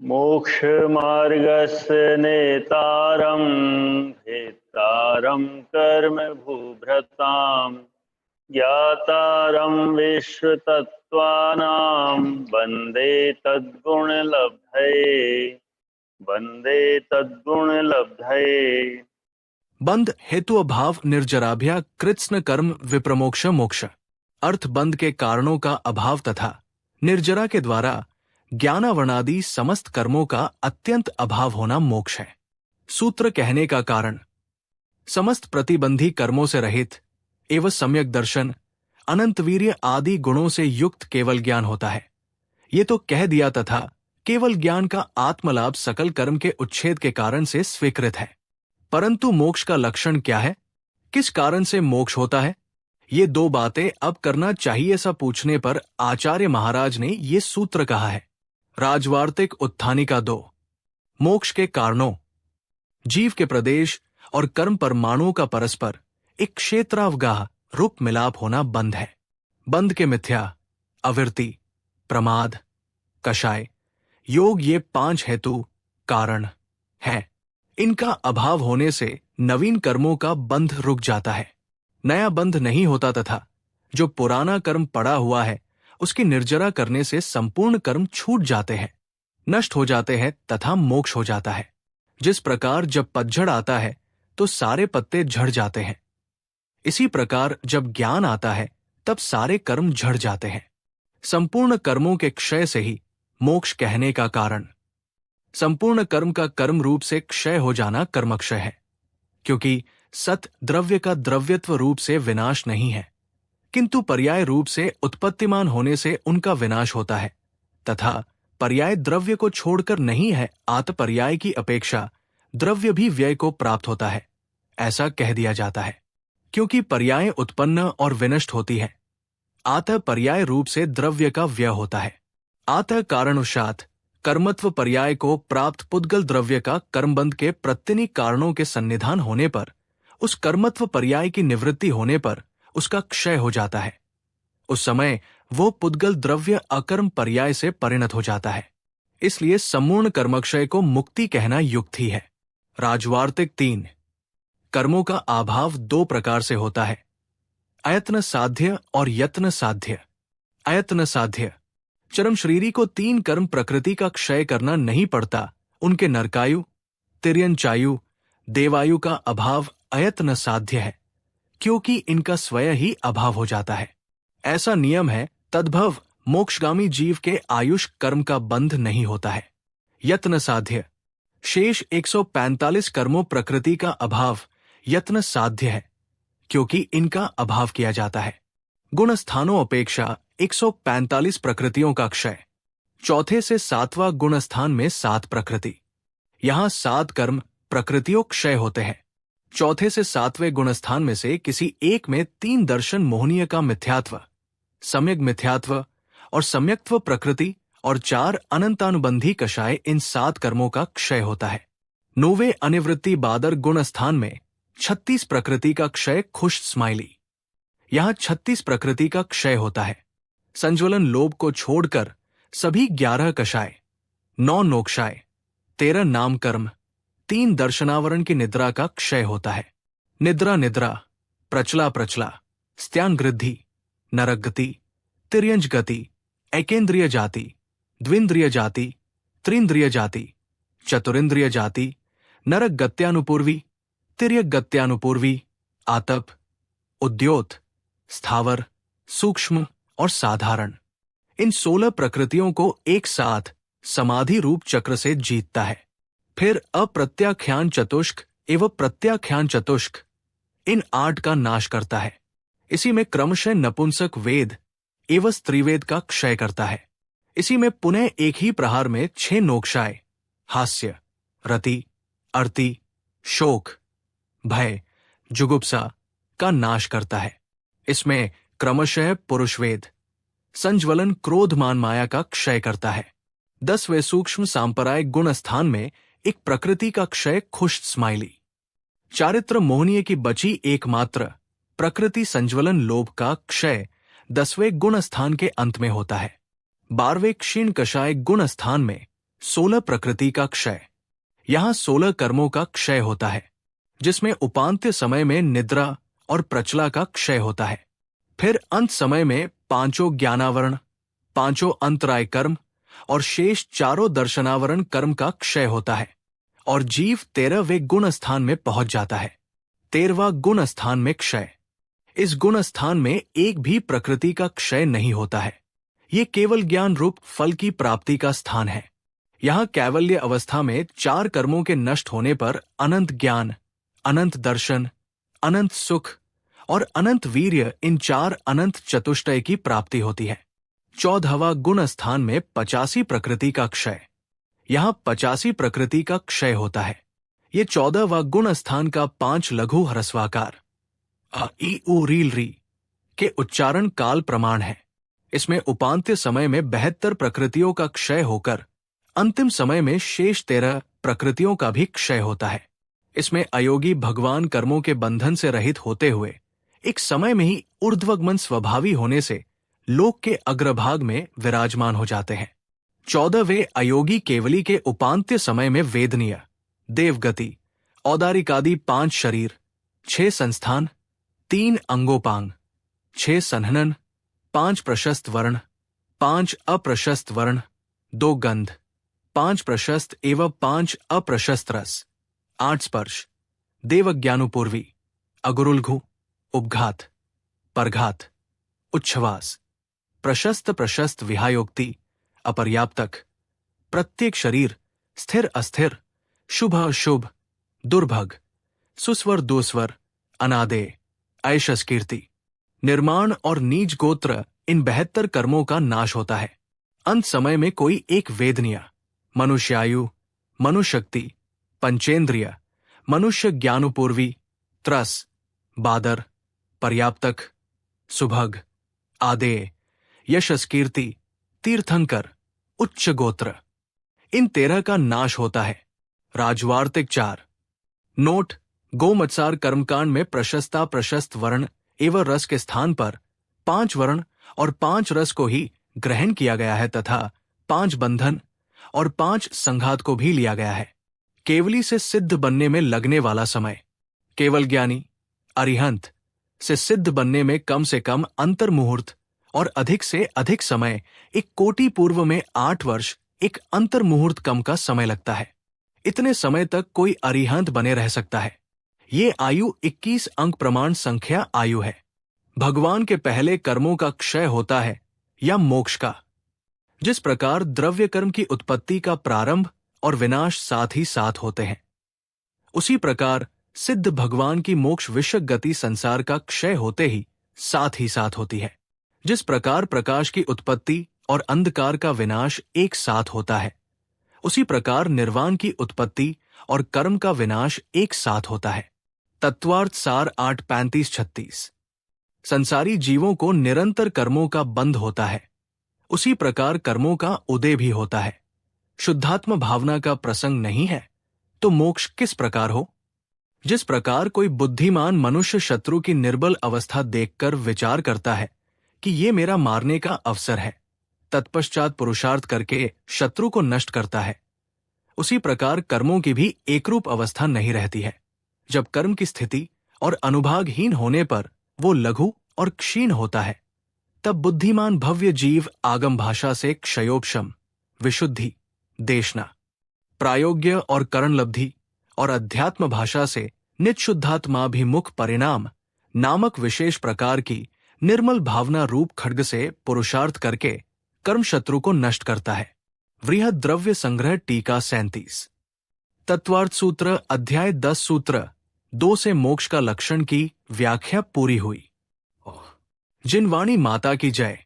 मोक्षमार्गस्य नेतारं भेत्तारं कर्म भूभृतां ज्ञातारं विश्वतत्त्वानां वन्दे तद्गुणलब्धये। बंध हेतु अभाव निर्जराभ्या कृत्स्न कर्म विप्रमोक्ष मोक्ष। अर्थ बंध के कारणों का अभाव तथा निर्जरा के द्वारा ज्ञानावरणादि समस्त कर्मों का अत्यंत अभाव होना मोक्ष है। सूत्र कहने का कारण समस्त प्रतिबंधी कर्मों से रहित एवं सम्यक दर्शन अनंत वीर्य आदि गुणों से युक्त केवल ज्ञान होता है। ये तो कह दिया तथा केवल ज्ञान का आत्मलाभ सकल कर्म के उच्छेद के कारण से स्वीकृत है। परंतु मोक्ष का लक्षण क्या है, किस कारण से मोक्ष होता है, ये दो बातें अब करना चाहिए सा पूछने पर आचार्य महाराज ने ये सूत्र कहा है। राजवार्तिक उत्थानिका 2। मोक्ष के कारणों जीव के प्रदेश और कर्म परमाणुओं का परस्पर एक क्षेत्रावगाह रूप मिलाप होना बंध है। बंध के मिथ्या, अविरति, प्रमाद, कषाय, योग ये 5 हेतु कारण हैं। इनका अभाव होने से नवीन कर्मों का बंध रुक जाता है, नया बंध नहीं होता तथा जो पुराना कर्म पड़ा हुआ है उसकी निर्जरा करने से संपूर्ण कर्म छूट जाते हैं, नष्ट हो जाते हैं तथा मोक्ष हो जाता है। जिस प्रकार जब पतझड़ आता है तो सारे पत्ते झड़ जाते हैं, इसी प्रकार जब ज्ञान आता है तब सारे कर्म झड़ जाते हैं। संपूर्ण कर्मों के क्षय से ही मोक्ष कहने का कारण संपूर्ण कर्म का कर्म रूप से क्षय हो जाना कर्मक्षय है, क्योंकि सत द्रव्य का द्रव्यत्व रूप से विनाश नहीं है, किंतु पर्याय रूप से उत्पत्तिमान होने से उनका विनाश होता है तथा पर्याय द्रव्य को छोड़कर नहीं है, आत पर्याय की अपेक्षा द्रव्य भी व्यय को प्राप्त होता है, ऐसा कह दिया जाता है। क्योंकि पर्याय उत्पन्न और विनष्ट होती है, आत पर्याय रूप से द्रव्य का व्यय होता है। आत कारणवशात कर्मत्व पर्याय को प्राप्त पुद्गल द्रव्य का कर्मबंध के प्रत्यनी कारणों के सन्निधान होने पर, उस कर्मत्व पर्याय की निवृत्ति होने पर उसका क्षय हो जाता है। उस समय वो पुद्गल द्रव्य अकर्म पर्याय से परिणत हो जाता है। इसलिए सम्पूर्ण कर्मक्षय को मुक्ति कहना युक्त ही है। राजवार्तिक 3। कर्मों का अभाव 2 प्रकार से होता है, अयत्न साध्य और यत्न साध्य। अयत्न साध्य चरम शरीरी को 3 कर्म प्रकृति का क्षय करना नहीं पड़ता, उनके नरकायु, तिर्यंचायु, देवायु का अभाव अयत्न साध्य है, क्योंकि इनका स्वयं ही अभाव हो जाता है। ऐसा नियम है, तद्भव मोक्षगामी जीव के आयुष कर्म का बंध नहीं होता है। यत्न साध्य शेष 145 कर्मों प्रकृति का अभाव यत्न साध्य है, क्योंकि इनका अभाव किया जाता है। गुण स्थानों अपेक्षा 145 प्रकृतियों का क्षय। चौथे से 7वां गुण स्थान में 7 प्रकृति, यहां 7 कर्म प्रकृतियों क्षय होते हैं। चौथे से 7वें गुण स्थान में से किसी एक में 3 दर्शन मोहनीय का मिथ्यात्व, सम्यक मिथ्यात्व और सम्यक्त्व प्रकृति और 4 अनंतानुबंधी कषाय, इन 7 कर्मों का क्षय होता है। 9वें अनिवृत्ति बादर गुण स्थान में 36 प्रकृति का क्षय खुश स्माइली, यहां 36 प्रकृति का क्षय होता है। संज्वलन लोभ को छोड़कर सभी 11 कषाय, 9 नोक्षाय, 13 नाम कर्म, 3 दर्शनावरण की निद्रा का क्षय होता है। निद्रा निद्रा, प्रचला प्रचला, स्त्यान गृद्धि, नरक गति, तिर्यंज गति, एकेंद्रिय जाति, द्विंद्रिय जाति, त्रिंद्रिय जाति, चतुरिंद्रिय जाति, नरक गत्यानुपूर्वी, तिर्यक गत्यानुपूर्वी, आतप, उद्योत, स्थावर, सूक्ष्म और साधारण, इन 16 प्रकृतियों को एक साथ समाधि रूप चक्र से जीतता है। फिर अप्रत्याख्यान चतुष्क एवं प्रत्याख्यान चतुष्क, इन 8 का नाश करता है। इसी में क्रमशः नपुंसक वेद एवं स्त्रीवेद का क्षय करता है। इसी में पुनः एक ही प्रहार में 6 नोक्षाय, हास्य, रति, अर्ति, शोक, भय, जुगुप्सा का नाश करता है। इसमें क्रमशः पुरुषवेद, संज्वलन, क्रोध, मान, माया का क्षय करता है। 10वें सूक्ष्म सांपरायिक गुण स्थान में एक प्रकृति का क्षय खुश स्माइली। चारित्र मोहनीय की बची एकमात्र प्रकृति संज्वलन लोभ का क्षय 10वें गुण स्थान के अंत में होता है। 12वें क्षीण कषाय गुण स्थान में 16 प्रकृति का क्षय। यहाँ 16 कर्मों का क्षय होता है, जिसमें उपांत्य समय में निद्रा और प्रचला का क्षय होता है। फिर अंत समय में 5 ज्ञानावरण, 5 अंतराय कर्म और शेष 4 दर्शनावरण कर्म का क्षय होता है और जीव 13वें गुण स्थान में पहुंच जाता है। 13वां गुण स्थान में क्षय। इस गुण स्थान में एक भी प्रकृति का क्षय नहीं होता है। ये केवल ज्ञान रूप फल की प्राप्ति का स्थान है। यहाँ कैवल्य अवस्था में 4 कर्मों के नष्ट होने पर अनंत ज्ञान, अनंत दर्शन, अनंत सुख और अनंत वीर्य, इन 4 अनंत चतुष्टय की प्राप्ति होती है। 14वां गुण स्थान में 85 प्रकृति का क्षय। यहाँ 85 प्रकृति का क्षय होता है। ये 14वां गुण स्थान का 5 लघु ह्रस्वाकार अ ई उ रील री के उच्चारण काल प्रमाण है। इसमें उपांत्य समय में 72 प्रकृतियों का क्षय होकर अंतिम समय में शेष 13 प्रकृतियों का भी क्षय होता है। इसमें अयोगी भगवान कर्मों के बंधन से रहित होते हुए एक समय में ही ऊर्ध्वगमन स्वभावी होने से लोक के अग्रभाग में विराजमान हो जाते हैं। 14वें अयोगी केवली के उपांत्य समय में वेदनीय, देवगति, औदारिकादि 5 शरीर, 6 संस्थान, 3 अंगोपांग, 6 संहनन, 5 प्रशस्त वर्ण, 5 अप्रशस्त वर्ण, 2 गंध, 5 प्रशस्त एवं 5 अप्रशस्त रस, 8 स्पर्श, देवज्ञानुपूर्वी, अगुरुलघु, उपघात, परघात, उच्छ्वास, प्रशस्त प्रशस्त विहायोक्ति, अपर्याप्तक, प्रत्येक शरीर, स्थिर अस्थिर, शुभ अशुभ, दुर्भग, सुस्वर दुस्वर, अनादेय, ऐशस कीर्ति, निर्माण और नीच गोत्र, इन 72 कर्मों का नाश होता है। अंत समय में कोई एक वेदनीय, मनुष्यायु, मनुशक्ति, पंचेंद्रिय, मनुष्य ज्ञानुपूर्वी, त्रस, बादर, पर्याप्तक, सुभग, आदेय, यशस कीर्ति, तीर्थंकर, उच्च गोत्र, इन 13 का नाश होता है। राजवार्तिक 4 नोट। गोमत्सार कर्मकांड में प्रशस्ता प्रशस्त वर्ण एवं रस के स्थान पर 5 वर्ण और 5 रस को ही ग्रहण किया गया है तथा 5 बंधन और 5 संघात को भी लिया गया है। केवली से सिद्ध बनने में लगने वाला समय, केवल ज्ञानी अरिहंत से सिद्ध बनने में कम से कम अंतर मुहूर्त और अधिक से अधिक समय 1 कोटि पूर्व में 8 वर्ष, एक अंतर मुहूर्त कम का समय लगता है। इतने समय तक कोई अरिहंत बने रह सकता है। ये आयु 21 अंक प्रमाण संख्या आयु है। भगवान के पहले कर्मों का क्षय होता है या मोक्ष का। जिस प्रकार द्रव्य कर्म की उत्पत्ति का प्रारंभ और विनाश साथ ही साथ होते हैं, उसी प्रकार सिद्ध भगवान की मोक्ष विषय गति संसार का क्षय होते ही साथ होती है। जिस प्रकार प्रकाश की उत्पत्ति और अंधकार का विनाश एक साथ होता है, उसी प्रकार निर्वाण की उत्पत्ति और कर्म का विनाश एक साथ होता है। तत्वार्थ सार 8:35-36। संसारी जीवों को निरंतर कर्मों का बंध होता है, उसी प्रकार कर्मों का उदय भी होता है। शुद्धात्म भावना का प्रसंग नहीं है तो मोक्ष किस प्रकार हो? जिस प्रकार कोई बुद्धिमान मनुष्य शत्रु की निर्बल अवस्था देखकर विचार करता है कि ये मेरा मारने का अवसर है, तत्पश्चात पुरुषार्थ करके शत्रु को नष्ट करता है, उसी प्रकार कर्मों की भी एकरूप अवस्था नहीं रहती है। जब कर्म की स्थिति और अनुभागहीन होने पर वो लघु और क्षीण होता है, तब बुद्धिमान भव्य जीव आगम भाषा से क्षयोपशम, विशुद्धि, देशना, प्रायोग्य और करणलब्धि और अध्यात्म भाषा से नित्शुद्धात्माभिमुख परिणाम नामक विशेष प्रकार की निर्मल भावना रूप खड्ग से पुरुषार्थ करके कर्म शत्रु को नष्ट करता है। वृहद द्रव्य संग्रह टीका 37। तत्वार्थ सूत्र अध्याय 10 सूत्र 2 से मोक्ष का लक्षण की व्याख्या पूरी हुई। जिन वाणी माता की जय।